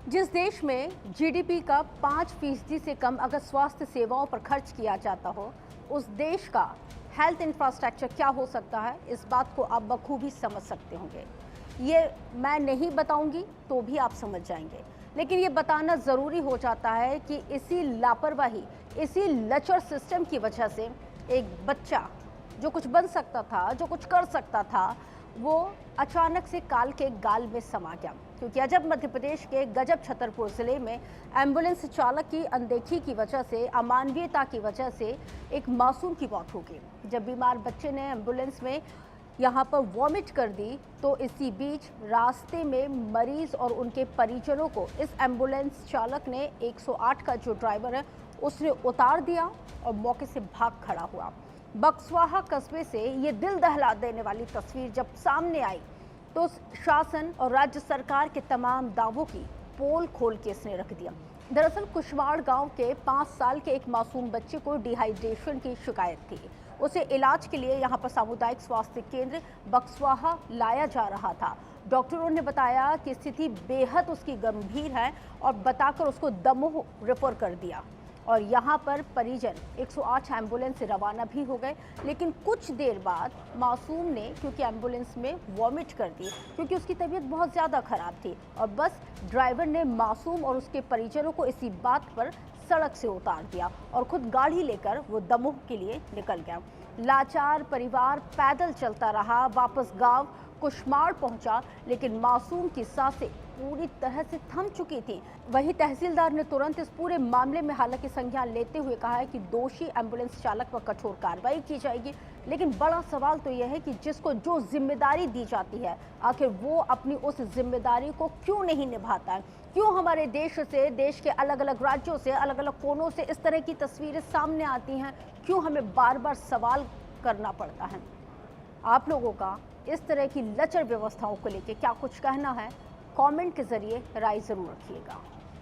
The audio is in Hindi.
जिस देश में जीडीपी का 5% से कम अगर स्वास्थ्य सेवाओं पर खर्च किया जाता हो, उस देश का हेल्थ इंफ्रास्ट्रक्चर क्या हो सकता है, इस बात को आप बखूबी समझ सकते होंगे। ये मैं नहीं बताऊंगी तो भी आप समझ जाएंगे, लेकिन ये बताना ज़रूरी हो जाता है कि इसी लापरवाही, इसी लचर सिस्टम की वजह से एक बच्चा जो कुछ बन सकता था, जो कुछ कर सकता था, वो अचानक से काल के गाल में समा गया। क्योंकि अजब मध्य प्रदेश के गजब छतरपुर जिले में एम्बुलेंस चालक की अनदेखी की वजह से, अमानवीयता की वजह से एक मासूम की मौत हो गई। जब बीमार बच्चे ने एम्बुलेंस में यहाँ पर वॉमिट कर दी तो इसी बीच रास्ते में मरीज और उनके परिजनों को इस एम्बुलेंस चालक ने 108 का जो ड्राइवर है उसने उतार दिया और मौके से भाग खड़ा हुआ। बक्सवाहा कस्बे से ये दिल दहला देने वाली तस्वीर जब सामने आई तो शासन और राज्य सरकार के तमाम दावों की पोल खोल के इसने रख दिया। दरअसल कुशवाड़ गांव के 5 साल के एक मासूम बच्चे को डिहाइड्रेशन की शिकायत थी। उसे इलाज के लिए यहां पर सामुदायिक स्वास्थ्य केंद्र बक्सवाहा लाया जा रहा था। डॉक्टरों ने बताया कि स्थिति बेहद उसकी गंभीर है और बताकर उसको दमोह रेफर कर दिया और यहाँ पर परिजन 108 एम्बुलेंस से रवाना भी हो गए। लेकिन कुछ देर बाद मासूम ने, क्योंकि एम्बुलेंस में वॉमिट कर दी, क्योंकि उसकी तबीयत बहुत ज़्यादा ख़राब थी और बस ड्राइवर ने मासूम और उसके परिजनों को इसी बात पर सड़क से उतार दिया और खुद गाड़ी लेकर वो दमोह के लिए निकल गया। लाचार परिवार पैदल चलता रहा, वापस गांव कुशमाड़ पहुंचा, लेकिन मासूम की सांसें पूरी तरह से थम चुकी थी। वहीं तहसीलदार ने तुरंत इस पूरे मामले में हालांकि संज्ञान लेते हुए कहा है कि दोषी एम्बुलेंस चालक पर कठोर कार्रवाई की जाएगी। लेकिन बड़ा सवाल तो यह है कि जिसको जो जिम्मेदारी दी जाती है, आखिर वो अपनी उस जिम्मेदारी को क्यों नहीं निभाता है? क्यों हमारे देश से, देश के अलग अलग राज्यों से, अलग अलग कोनों से इस तरह की तस्वीरें सामने आती हैं? क्यों हमें बार बार सवाल करना पड़ता है? आप लोगों का इस तरह की लचर व्यवस्थाओं को लेकर क्या कुछ कहना है? कमेंट के जरिए राय जरूर रखिएगा।